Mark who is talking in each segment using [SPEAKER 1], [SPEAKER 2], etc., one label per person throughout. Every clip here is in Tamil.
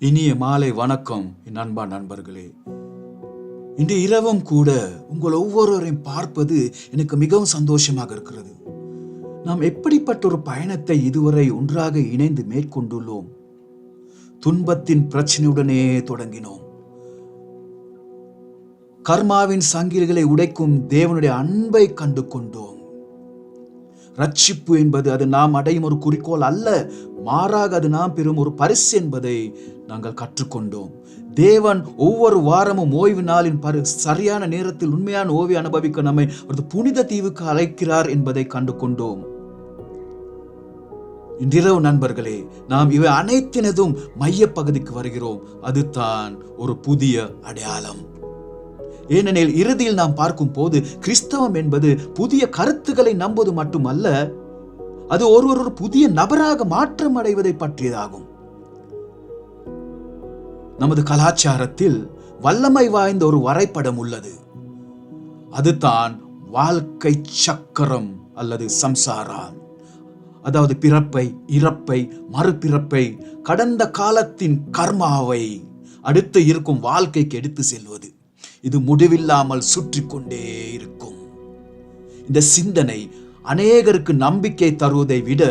[SPEAKER 1] இனிய மாலை வணக்கம் என் அன்பா நண்பர்களே. இன்று இரவும் கூட உங்கள் ஒவ்வொருவரையும் பார்ப்பது எனக்கு மிகவும் சந்தோஷமாக இருக்கிறது. நாம் எப்படிப்பட்ட ஒரு பயணத்தை இதுவரை ஒன்றாக இணைந்து மேற்கொண்டுள்ளோம். துன்பத்தின் பிரச்சனையுடனே தொடங்கினோம். கர்மாவின் சங்கிலிகளை உடைக்கும் தேவனுடைய அன்பை கண்டு கொண்டோம். ரட்சிப்பு என்பது அது நாம் அடையும் ஒரு குறிக்கோள் அல்ல, மாறாக அது நாம் பெறும் ஒரு பரிசு என்பதை நாங்கள் கற்றுக்கொண்டோம். தேவன் ஒவ்வொரு வாரமும் ஓய்வு நாளின் சரியான நேரத்தில் உண்மையான ஓய்வை அனுபவிக்க நம்மை ஒரு புனித தீவுக்கு அழைக்கிறார் என்பதை கண்டு கொண்டோம். இன்றிரவு நண்பர்களே, நாம் இவை அனைத்தினதும் மைய பகுதிக்கு வருகிறோம். அதுதான் ஒரு புதிய அடையாளம். ஏனெனில் இறுதியில் நாம் பார்க்கும் போது கிறிஸ்தவம் என்பது புதிய கருத்துக்களை நம்புவது மட்டுமல்ல, அது ஒரு புதிய நபராக மாற்றம் அடைவதை பற்றியதாகும். நமது கலாச்சாரத்தில் வல்லமை வாய்ந்த ஒரு வரைபடம் உள்ளது. அதுதான் வாழ்க்கை சக்கரம் அல்லது சம்சாரா. அதாவது பிறப்பை, இறப்பை, மறுபிறப்பை, கடந்த காலத்தின் கர்மாவை அடுத்து இருக்கும் வாழ்க்கைக்கு எடுத்து செல்வது. இது முடிவில்லாமல் சுற்றி கொண்டே இருக்கும். இந்த சிந்தனை அநேகருக்கு நம்பிக்கை தருவதை விட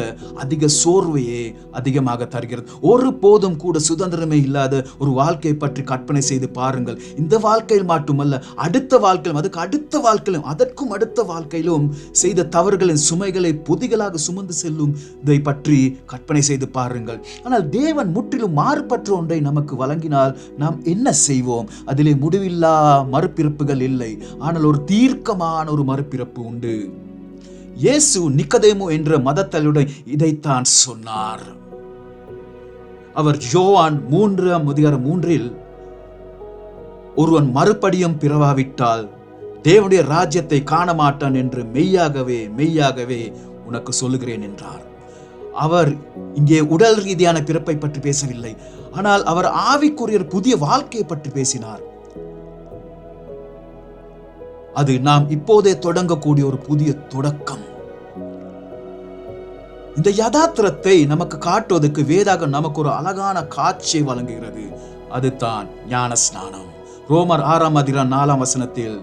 [SPEAKER 1] அதிக சோர்வையே அதிகமாக தருகிறது. ஒருபோதும் கூட சுதந்திரமே இல்லாத ஒரு வாழ்க்கையை பற்றி கற்பனை செய்து பாருங்கள். இந்த வாழ்க்கையில் மட்டுமல்ல, அடுத்த வாழ்க்கையிலும், அதுக்கு அடுத்த வாழ்க்கையிலும், அதற்கும் அடுத்த வாழ்க்கையிலும் செய்த தவறுகளின் சுமைகளை பொதிகளாக சுமந்து செல்லும் இதை பற்றி கற்பனை செய்து பாருங்கள். ஆனால் தேவன் முற்றிலும் மாறுபட்ட ஒன்றை நமக்கு வழங்கினால் நாம் என்ன செய்வோம்? அதிலே முடிவில்லா மறுபிறப்புகள் இல்லை, ஆனால் ஒரு தீர்க்கமான ஒரு மறுபிறப்பு உண்டு. இயேசு நிக்கதேமு என்ற மதத்தலைவருடன் இதைத்தான் சொன்னார். அவர் யோவான் 3:3 ஒருவன் மறுபடியும் பிறவாவிட்டால் தேவனுடைய ராஜ்யத்தை காண மாட்டான் என்று மெய்யாகவே மெய்யாகவே உனக்கு சொல்லுகிறேன் என்றார். அவர் இங்கே உடல் ரீதியான பிறப்பை பற்றி பேசவில்லை, ஆனால் அவர் ஆவிக்குரிய புதிய வாழ்க்கையை பற்றி பேசினார். அது நாம் இப்போதே தொடங்கக்கூடிய ஒரு புதிய தொடக்கம். இந்த யதார்த்தத்தை நமக்கு காட்டுவதற்கு வேதாகம் நமக்கு ஒரு அழகான காட்சியை வழங்குகிறது. அதுதான் ஞான ஸ்நானம். ரோமர் 6:4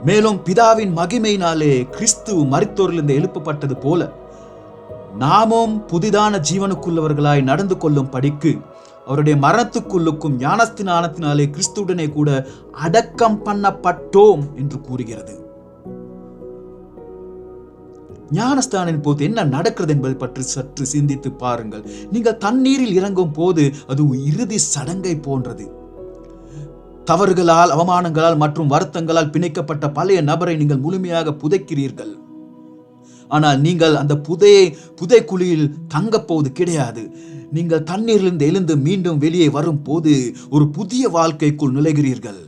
[SPEAKER 1] மேலும் பிதாவின் மகிமையினாலே கிறிஸ்து மரித்தோரிலிருந்து எழுப்பப்பட்டது போல நாமும் புதிதான ஜீவனுக்குள்ளவர்களாய் நடந்து கொள்ளும் படிக்கு அவருடைய மரணத்துக்குள்ளுக்கும் ஞானஸ்நானத்தினாலே கிறிஸ்துடனே கூட அடக்கம் பண்ணப்பட்டோம் என்று கூறுகிறது. ஞானஸ்தானின் போது என்ன நடக்கிறது என்பதை பற்றி சற்று சிந்தித்து பாருங்கள். நீங்கள் தண்ணீரில் இறங்கும் போது அது இறுதி சடங்கை போன்றது. தவறுகளால், அவமானங்களால் மற்றும் வருத்தங்களால் பிணைக்கப்பட்ட பழைய நபரை நீங்கள் முழுமையாக புதைக்கிறீர்கள். ஆனால் நீங்கள் அந்த புதைக்குழியில் தங்கப் போவது கிடையாது. நீங்கள் தண்ணீரிலிருந்து எழுந்து மீண்டும் வெளியே வரும் போது ஒரு புதிய வாழ்க்கைக்குள் நுழைகிறீர்கள்.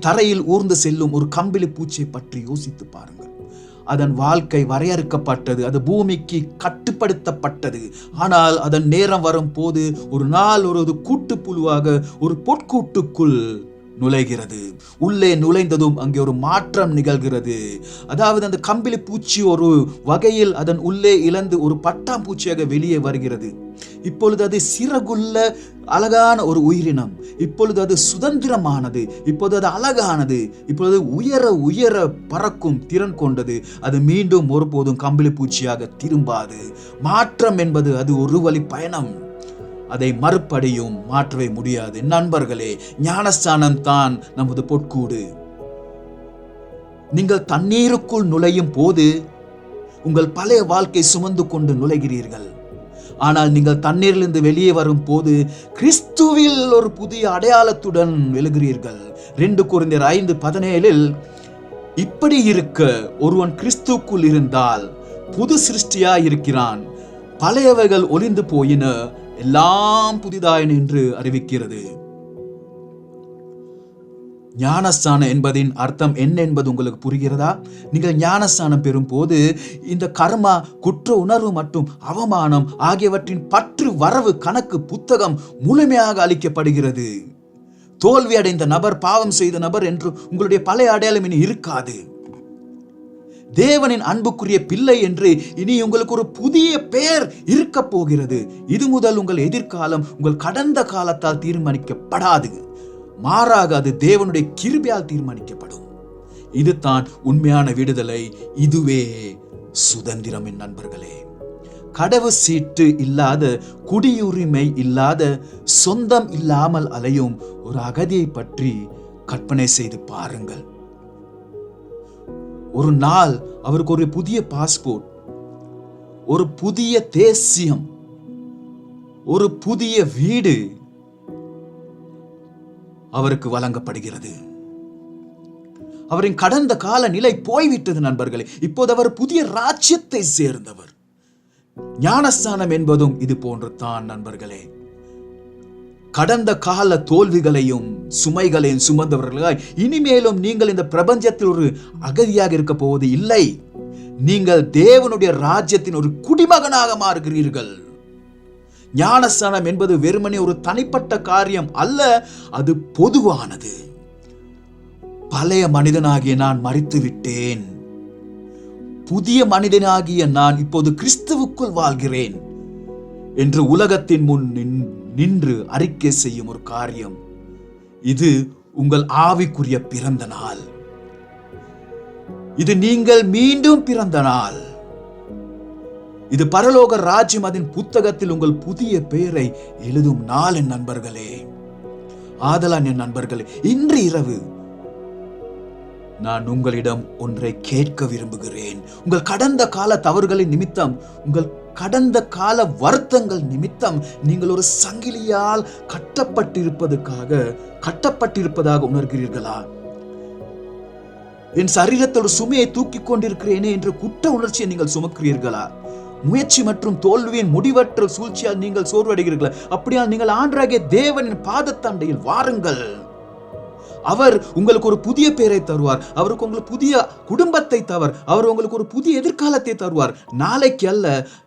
[SPEAKER 1] தரையில் ஊர்ந்து செல்லும் ஒரு கம்பிளி பூச்சியை பற்றி யோசித்து பாருங்கள். அதன் வாழ்க்கை வரையறுக்கப்பட்டது, அது பூமிக்கு கட்டுப்படுத்தப்பட்டது. ஆனால் அதன் நேரம் வரும் போது ஒரு நாள் ஒரு கூட்டுப்புழுவாக ஒரு பொற்கூட்டுக்குள் நுழைகிறது. உள்ளே நுழைந்ததும் அங்கே ஒரு மாற்றம் நிகழ்கிறது. அதாவது அந்த கம்பிளி பூச்சி ஒரு வகையில் அதன் உள்ளே இழந்து ஒரு பட்டாம்பூச்சியாக வெளியே வருகிறது. இப்பொழுது அது சிறகுள்ள அழகான ஒரு உயிரினம். இப்பொழுது அது சுதந்திரமானது, இப்பொழுது அது அழகானது, இப்பொழுது உயர உயர பறக்கும் திறன் கொண்டது. அது மீண்டும் ஒருபோதும் கம்பிளி பூச்சியாக திரும்பாது. மாற்றம் என்பது அது ஒரு வழி பயணம். அதை மறுபடியும் மாற்றவே முடியாது. நண்பர்களே, ஞானஸ்தானம் தான் நமது பொற்கூடு. நீங்கள் தண்ணீருக்குள் நுழையும் போது உங்கள் பழைய வாழ்க்கை சுமந்து கொண்டு நுழைகிறீர்கள். ஆனால் நீங்கள் தண்ணீரிலிருந்து வெளியே வரும் போது கிறிஸ்துவில் ஒரு புதிய அடையாளத்துடன் எழுகிறீர்கள். 2 கொரிந்தியர் 5:17 இப்படி இருக்க ஒருவன் கிறிஸ்துக்குள் இருந்தால் புது சிருஷ்டியாய் இருக்கிறான், பழையவைகள் ஒளிந்து போயின, எல்லாம் புதிதாயின என்று அறிவிக்கிறது. ஞானஸ்தானம் என்பதின் அர்த்தம் என்ன என்பது உங்களுக்கு புரிகிறதா? நீங்கள் ஞானஸ்தானம் பெறும் போது இந்த கர்மா, குற்ற உணர்வு மற்றும் அவமானம் ஆகியவற்றின் பற்று வரவு கணக்கு புத்தகம் முழுமையாக அளிக்கப்படுகிறது. தோல்வி அடைந்த நபர், பாவம் செய்த நபர் என்று உங்களுடைய பழைய அடையாளம் இனி இருக்காது. தேவனின் அன்புக்குரிய பிள்ளை என்று இனி உங்களுக்கு ஒரு புதிய பெயர் இருக்க போகிறது. இது முதல் உங்கள் எதிர்காலம் உங்கள் கடந்த காலத்தால் தீர்மானிக்கப்படாது. மாறாக அது தேவனுடைய கிருபையால் தீர்மானிக்கப்படும். இதுதான் உண்மையான விடுதலை. இதுவே சுதந்திரம். என் நண்பர்களே, கடவு சீட்டு இல்லாத, குடியுரிமை இல்லாத, சொந்தம் இல்லாமல் அலையும் ஒரு அகதியை பற்றி கற்பனை செய்து பாருங்கள். ஒரு நாள் அவருக்கு ஒரு புதிய பாஸ்போர்ட், ஒரு புதிய தேசியம், ஒரு புதிய வீடு அவருக்கு வழங்கப்படுகிறது. அவரின் கடந்த கால நிலை போய்விட்டது நண்பர்களே. இப்போது அவர் புதிய ராஜ்யத்தை சேர்ந்தவர். ஞானஸ்தானம் என்பதும் இது போன்று தான் நண்பர்களே. கடந்த கால தோல்விகளையும் சுமைகளையும் சுமந்தவர்களாய் இனிமேலும் நீங்கள் இந்த பிரபஞ்சத்தில் ஒரு அகதியாக இருக்க போவது இல்லை. நீங்கள் தேவனுடைய ராஜ்யத்தின் ஒரு குடிமகனாக மாறுகிறீர்கள். ஞானஸ்தானம் என்பது வெறுமனே ஒரு தனிப்பட்ட காரியம் அல்ல, அது பொதுவானது. பழைய மனிதனாகிய நான் மரித்து விட்டேன், புதிய மனிதனாகிய நான் இப்போது கிறிஸ்துவுக்குள் வாழ்கிறேன் என்று உலகத்தின் முன் நின்று அறிக்கை செய்யும் ஒரு காரியம். இது உங்கள் ஆவிக்குரிய பிறந்த நாள். இது நீங்கள் மீண்டும் பிறந்த நாள். இது பரலோக ராஜ்யம் அதன் புத்தகத்தில் உங்கள் புதிய பெயரை எழுதும் நாள். என் நண்பர்களே, ஆதலான் என் நண்பர்களே, இன்று இரவு நான் உங்களிடம் ஒன்றை கேட்க விரும்புகிறேன். உங்கள் கடந்த கால தவறுகளின் நிமித்தம், உங்கள் கடந்த கால வருத்தங்கள் நிமித்தம் நீங்கள் ஒரு சங்கிலியால் கட்டப்பட்டிருப்பதாக உணர்கிறீர்களா? என் சரீரத்தில் ஒரு சுமையை தூக்கி கொண்டிருக்கிறேனே என்ற குற்ற உணர்ச்சியை நீங்கள் சுமக்கிறீர்களா? முயற்சி மற்றும் தோல்வியின் முடிவற்ற சூழ்ச்சியால் நீங்கள் சோர்வடைகிறீர்களா? அப்படியால் நீங்கள் ஆண்டவராகிய தேவனின் பாதத்தண்டையில் வாருங்கள். அவர் உங்களுக்கு ஒரு புதிய பெயரை தருவார். அவருக்கு உங்களுக்கு புதிய குடும்பத்தை தருவார். அவர் உங்களுக்கு ஒரு புதிய எதிர்காலத்தை தருவார். நாளைக்கு அல்ல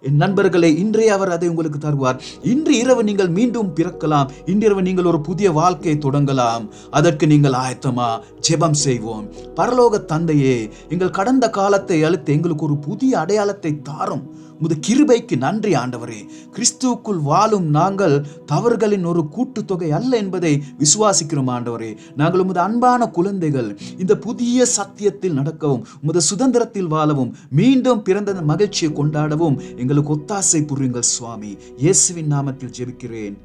[SPEAKER 1] என் நண்பர்களே, இன்றைய அவர் அதை உங்களுக்கு தருவார். இன்று இரவு நீங்கள் மீண்டும் பிறக்கலாம். இன்றிரவு நீங்கள் ஒரு புதிய வாழ்க்கையை தொடங்கலாம். அதற்கு நீங்கள் ஆயத்தமா? ஜெபம் செய்வோம். பரலோக தந்தையே, எங்கள் கடந்த காலத்தை அழித்து எங்களுக்கு ஒரு புதிய அடையாளத்தை தாரும். உமது கிருபைக்கு நன்றி ஆண்டவரே. கிறிஸ்துவுக்குள் வாழும் நாங்கள் தவறுகளின் ஒரு கூட்டுத்தொகை அல்ல என்பதை விசுவாசிக்கிறோம் ஆண்டவரே. நாங்கள் உமது அன்பான குழந்தைகள். இந்த புதிய சத்தியத்தில் நடக்கவும், உமது சுதந்திரத்தில் வாழவும், மீண்டும் பிறந்த மகிழ்ச்சியை கொண்டாடவும் எங்களுக்கு ஒத்தாசை புரியுங்கள் சுவாமி. இயேசுவின் நாமத்தில் ஜெபிக்கிறேன்.